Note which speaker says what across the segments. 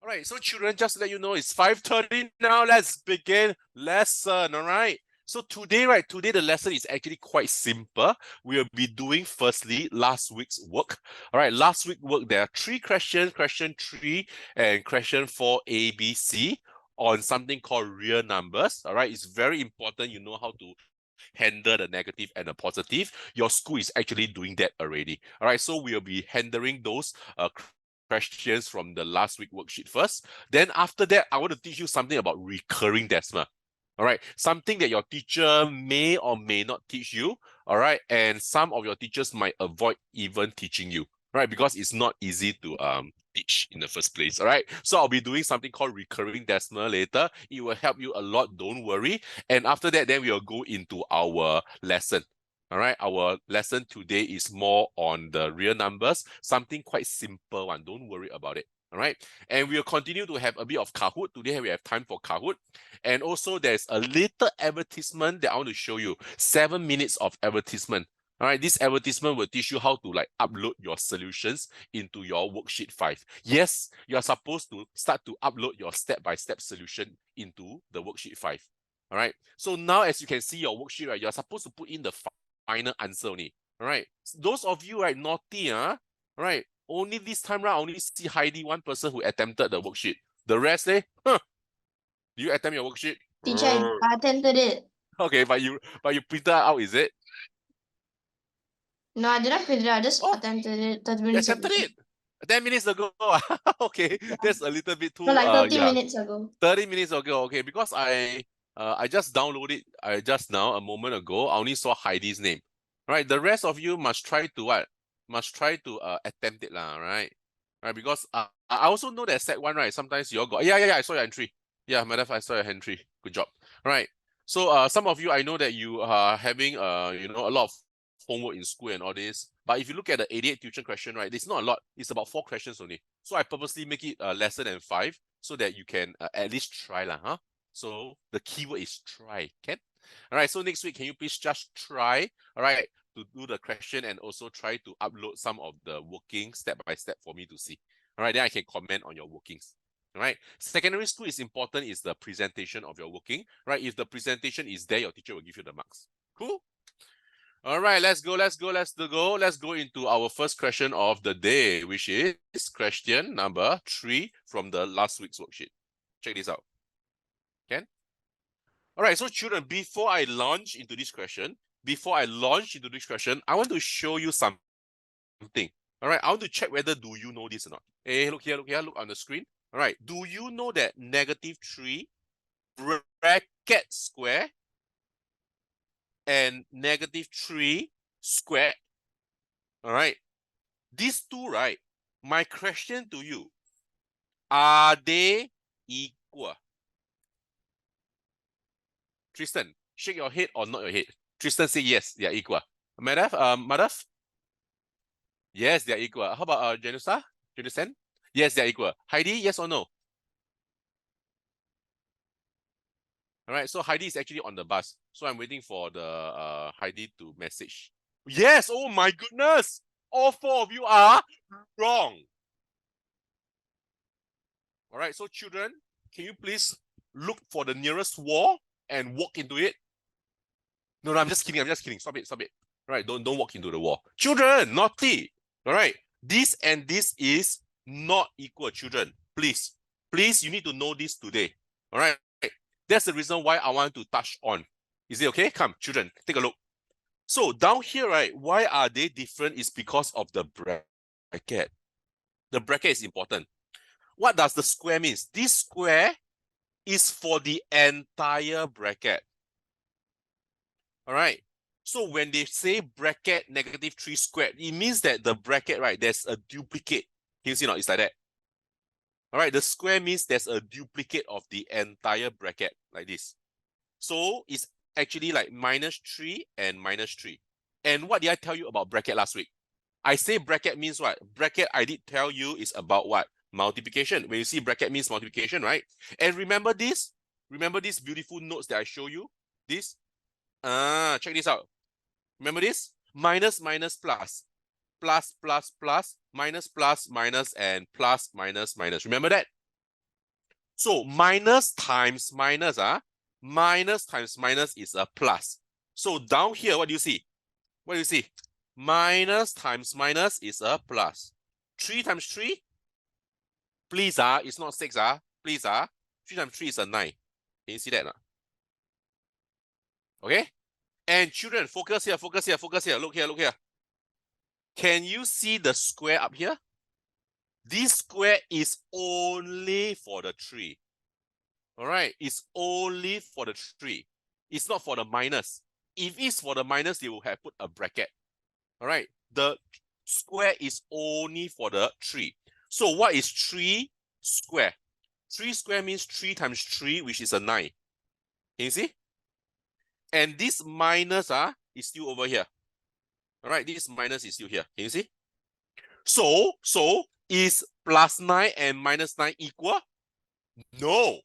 Speaker 1: All right, so children, just to let you know, it's 5:30 now. Let's begin lesson, all right? So today, today the lesson is actually quite simple. We'll be doing firstly last week's work. All right, last week's work, there are 3 questions, question 3 and question 4 A, B, C on something called real numbers. All right, it's very important you know how to handle the negative and the positive. Your school is actually doing that already. All right, so we'll be handling those questions from the last week worksheet first. Then after that, I want to teach you something about recurring decimal. All right, something that your teacher may or may not teach you. All right, and some of your teachers might avoid even teaching you. Right, because it's not easy to teach in the first place. All right, so I'll be doing something called recurring decimal later. It will help you a lot, don't worry. And after that, then we'll go into our lesson. All right, our lesson today is more on the real numbers, something quite simple one. Don't worry about it. All right, and we'll continue to have a bit of Kahoot. Today we have time for Kahoot. And also there's a little advertisement that I want to show you. 7 minutes of advertisement. All right, this advertisement will teach you how to upload your solutions into your worksheet 5. Yes, you are supposed to start to upload your step-by-step solution into the worksheet 5. All right, so now as you can see your worksheet, right, you're supposed to put in the final answer only. All right, those of you naughty, right, only this time round, I only see Heidi, one person who attempted the worksheet. The rest, do you attempt your worksheet?
Speaker 2: Teacher, I attempted it.
Speaker 1: Okay, but you printed out, is it?
Speaker 2: No, I didn't print it out. I just attempted it 30 minutes ago.
Speaker 1: 10 minutes ago. Okay, yeah. That's a little bit too.
Speaker 2: No, like 30 minutes ago.
Speaker 1: 30 minutes ago. Okay, because I just downloaded it just now a moment ago. I only saw Heidi's name. Right, the rest of you must try to what? Must try to attempt it lah. Right, right. Because I also know that set 1, right. Sometimes you all got I saw your entry. Yeah, madam, I saw your entry. Good job. Right. So some of you, I know that you are having you know, a lot of homework in school and all this. But if you look at the 88 tuition question, right, it's not a lot. It's about 4 questions only. So I purposely make it lesser than 5 so that you can at least try lah, huh? So the keyword is try, can? All right, so next week, can you please just try, all right, to do the question and also try to upload some of the workings step by step for me to see. All right, then I can comment on your workings. All right, secondary school is important is the presentation of your working, right? If the presentation is there, your teacher will give you the marks. Cool? All right, let's go into our first question of the day, which is question number 3 from the last week's worksheet. Check this out. Can? All right, so children, before I launch into this question, I want to show you something. All right, I want to check whether do you know this or not. Hey, look here, look on the screen. All right, do you know that -3 bracket square and -3 squared? All right, these two, right? My question to you, are they equal? Tristan, shake your head or not your head. Tristan say yes, they are equal. Madhav? Yes, they are equal. How about Janusa? Janusen? Yes, they are equal. Heidi, yes or no? All right, so Heidi is actually on the bus. So I'm waiting for the Heidi to message. Yes, oh my goodness. All 4 of you are wrong. All right, so children, can you please look for the nearest wall and walk into it? No, I'm just kidding. Stop it. All right, don't walk into the wall. Children, naughty. All right, this and this is not equal, children. Please, you need to know this today. All right, that's the reason why I want to touch on. Is it okay? Come, children, take a look. So down here, right, why are they different is because of the bracket. The bracket is important. What does the square mean? This square is for the entire bracket. All right. So when they say bracket -3 squared, it means that the bracket, right, there's a duplicate. Can you see now? It's like that. All right. The square means there's a duplicate of the entire bracket like this. So it's actually like -3 and -3. And what did I tell you about bracket last week? I say bracket means what? Bracket, I did tell you, is about what? Multiplication. When you see bracket means multiplication, right? And remember this? Remember these beautiful notes that I show you? This? Check this out. Remember this? Minus, minus, plus. Plus, plus, plus. Minus, plus, minus, and plus, minus, minus. Remember that? So minus times minus, minus times minus is a plus. So down here, what do you see? What do you see? Minus times minus is a plus. 3 times 3, please, it's not 6, please, 3 times 3 is a 9. Can you see that? Okay? And children, focus here, focus here, focus here. Look here, look here. Can you see the square up here? This square is only for the 3. All right, it's only for the 3. It's not for the minus. If it's for the minus, they will have put a bracket. All right, the square is only for the 3. So what is 3 square? 3 square means 3 times 3, which is a 9. Can you see? And this minus is still over here. All right, this minus is still here. Can you see? So is plus 9 and minus 9 equal? No,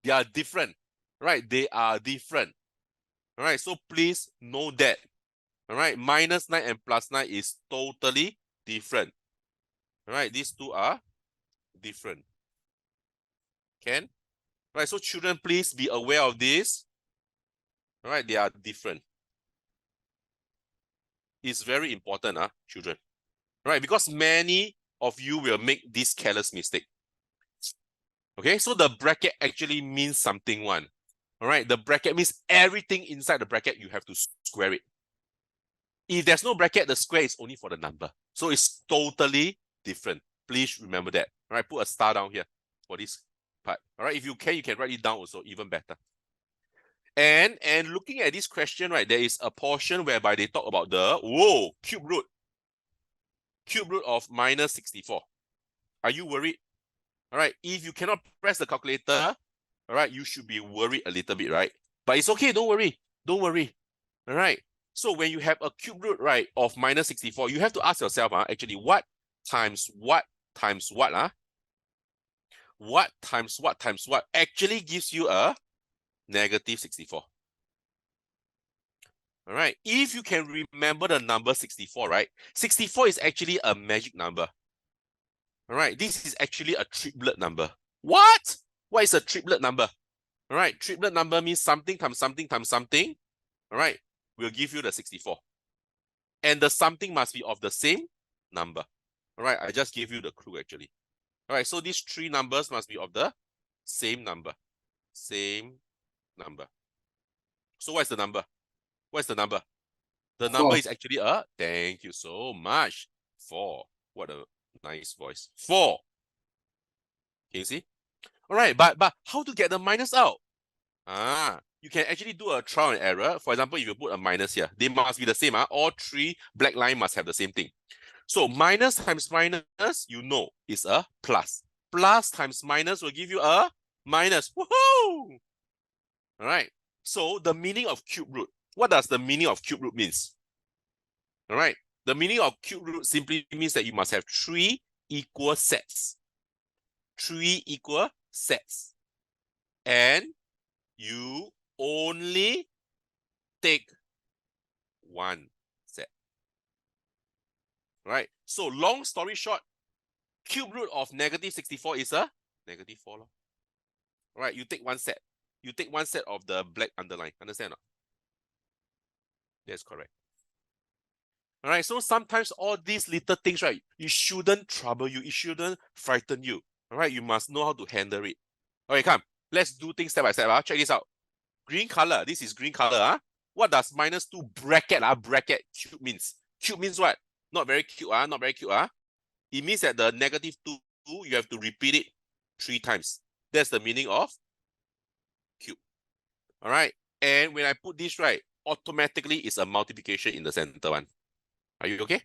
Speaker 1: they are different. Right, they are different. All right, so please know that. All right, minus 9 and plus 9 is totally different. All right, these two are different. Can? All right, so children, please be aware of this. All right, they are different. It's very important, children. All right, because many of you will make this careless mistake. Okay, so the bracket actually means something one. All right, the bracket means everything inside the bracket, you have to square it. If there's no bracket, the square is only for the number. So it's totally different. Please remember that. All right, put a star down here for this part. All right, if you can write it down also, even better. And looking at this question, right, there is a portion whereby they talk about the, cube root. Cube root of minus 64. Are you worried? All right, if you cannot press the calculator, all right, you should be worried a little bit, right? But it's okay, don't worry. Don't worry. All right. So when you have a cube root, right, of minus 64, you have to ask yourself, actually, what times what times what, what times what times what actually gives you a negative 64. All right. If you can remember the number 64, right, 64 is actually a magic number. All right. This is actually a triplet number. What? What is a triplet number? All right. Triplet number means something times something times something. All right. Will give you the 64. And the something must be of the same number. All right. I just gave you the clue actually. All right. So these 3 numbers must be of the same number. Same number. So what's the number? What's the number? The number is actually thank you so much. 4. What a nice voice. 4. Can you see? All right, but how to get the minus out? You can actually do a trial and error. For example, if you put a minus here, they must be the same. All 3 black lines must have the same thing. So minus times minus, you know, is a plus. Plus times minus will give you a minus. Woohoo! All right. So the meaning of cube root. What does the meaning of cube root means? All right. The meaning of cube root simply means that you must have 3 equal sets. 3 equal sets. And you only take 1 set. Right? So long story short, cube root of negative 64 is a negative 4. Right? You take 1 set. You take 1 set of the black underline. Understand or not? That's correct. All right, so sometimes all these little things, right, it shouldn't trouble you. It shouldn't frighten you. All right, you must know how to handle it. Okay, come. Let's do things step by step. Check this out. Green color. This is green color. What does minus 2 bracket, bracket cube means? Cube means what? Not very cute. Not very cute. It means that the negative 2, you have to repeat it 3 times. That's the meaning of cube. All right. And when I put this, right, automatically it's a multiplication in the center one. Are you okay?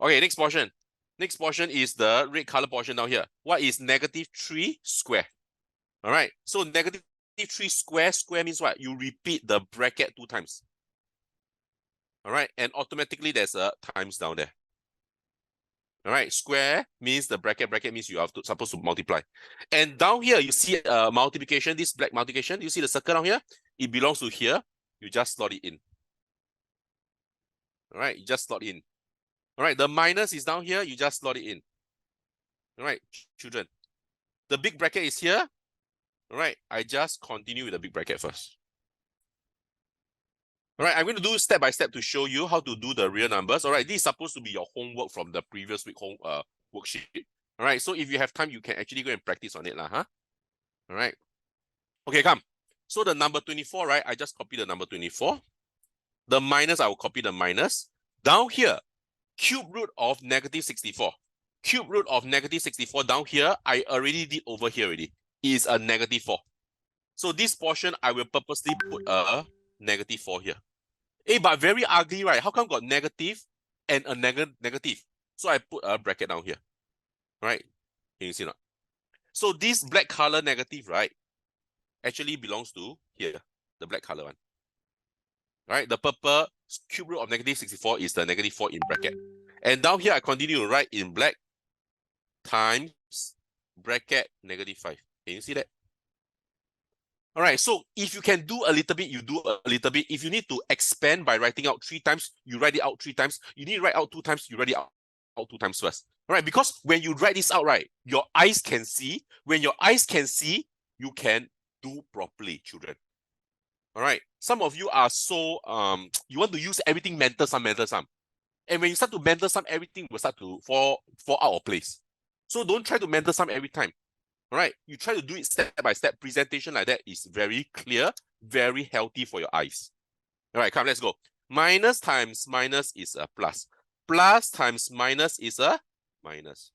Speaker 1: Okay, next portion. Next portion is the red color portion down here. What is negative 3 square? All right. So negative 3 square. Square means what? You repeat the bracket 2 times. All right. And automatically there's a times down there. All right. Square means the bracket. Bracket means you are supposed to multiply. And down here, you see multiplication, this black multiplication. You see the circle down here? It belongs to here. You just slot it in. All right. You just slot in. All right. The minus is down here. You just slot it in. All right, children. The big bracket is here. All right, I just continue with the big bracket first. All right, I'm going to do step by step to show you how to do the real numbers. All right, this is supposed to be your homework from the previous week worksheet. All right, so if you have time, you can actually go and practice on it, huh? All right. Okay, come. So the number 24, right? I just copy the number 24. The minus, I will copy the minus. Down here, cube root of negative 64. Cube root of negative 64 down here, I already did over here already. Is a negative 4. So this portion, I will purposely put a negative 4 here. But very ugly, right? How come got negative and a negative? So I put a bracket down here. Right? Can you see not? So this black color negative, right, actually belongs to here, the black color one. Right? The purple cube root of negative 64 is the negative 4 in bracket. And down here, I continue to write in black times bracket negative 5. Can you see that? All right, so if you can do a little bit, you do a little bit. If you need to expand by writing out 3 times, you write it out 3 times. You need to write out 2 times, you write it out 2 times first. All right, because when you write this out, right, your eyes can see. When your eyes can see, you can do properly, children. All right, some of you are so, you want to use everything mental sum. And when you start to mental sum, everything will start to fall out of place. So don't try to mental sum every time. All right, you try to do it step by step. Presentation like that is very clear, very healthy for your eyes. All right, come, let's go. Minus times minus is a plus. Plus times minus is a minus.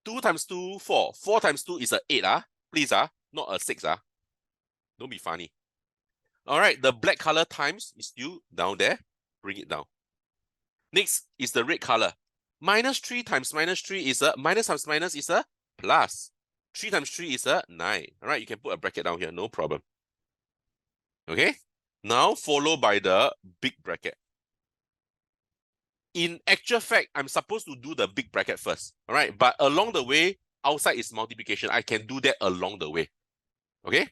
Speaker 1: 2 times 2, 4. 4 times 2 is a 8, please, not a 6, Don't be funny. All right, the black color times is still down there. Bring it down. Next is the red color. Minus 3 times minus 3 is a minus times minus is a plus. 3 times 3 is a 9. All right, you can put a bracket down here, no problem. Okay, now followed by the big bracket. In actual fact, I'm supposed to do the big bracket first. All right, but along the way, outside is multiplication. I can do that along the way. Okay,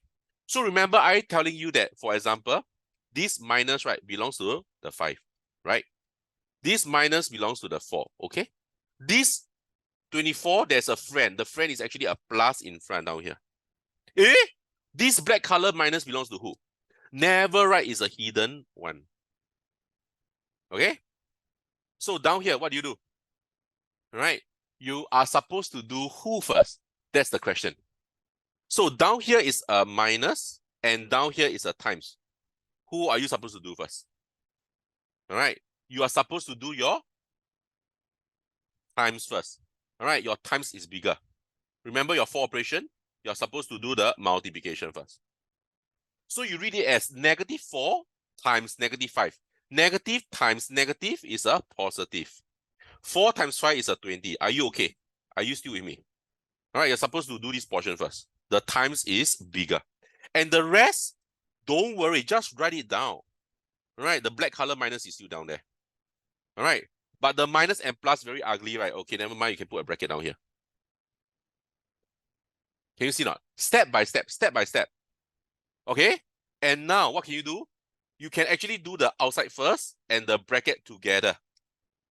Speaker 1: so remember I telling you that, for example, this minus, right, belongs to the 5, right? This minus belongs to the 4, okay? This 24, there's a friend. The friend is actually a plus in front down here. This black color minus belongs to who? Never write is a hidden one. Okay? So down here, what do you do? All right? You are supposed to do who first? That's the question. So down here is a minus, and down here is a times. Who are you supposed to do first? All right? You are supposed to do your times first. All right? Your times is bigger. Remember your 4 operation? You're supposed to do the multiplication first. So you read it as negative 4 times negative 5. Negative times negative is a positive. 4 times 5 is a 20. Are you okay? Are you still with me? All right, you're supposed to do this portion first. The times is bigger. And the rest, don't worry, just write it down. All right, the black color minus is still down there. All right, but the minus and plus very ugly, right? Okay, never mind, you can put a bracket down here. Can you see not? Step by step, step by step. Okay, and now what can you do? You can actually do the outside first and the bracket together.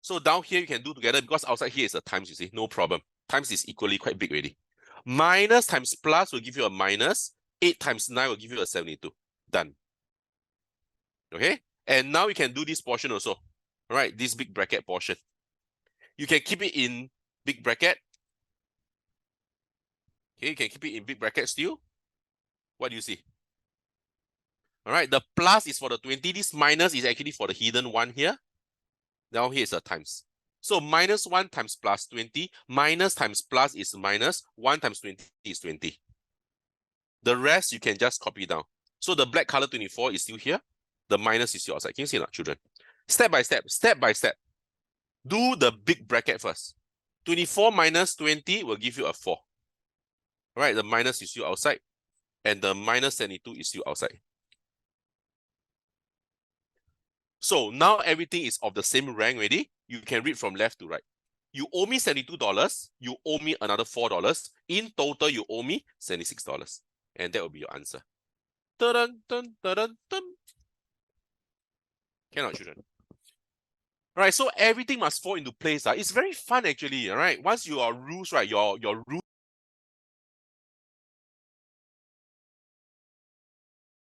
Speaker 1: So down here you can do together because outside here is a times, you see, no problem. Times is equally quite big already. Minus times plus will give you a minus. 8 times 9 will give you a 72. Done. Okay, and now you can do this portion also. All right, this big bracket portion. You can keep it in big bracket. Okay, you can keep it in big bracket still. What do you see? All right, the plus is for the 20. This minus is actually for the hidden one here. Down here is a times. So minus 1 times plus 20. Minus times plus is minus. 1 times 20 is 20. The rest you can just copy down. So the black color 24 is still here. The minus is still outside. Can you see that, children? Step by step, step by step. Do the big bracket first. 24 minus 20 will give you a 4. All right, the minus is still outside. And the minus 72 is still outside. So now everything is of the same rank already. You can read from left to right. You owe me $72. You owe me another $4. In total, you owe me $76. And that will be your answer. Dun, dun, dun, dun, dun. Cannot, children. All right, so everything must fall into place. It's very fun actually. All right, once your rules, right, your rules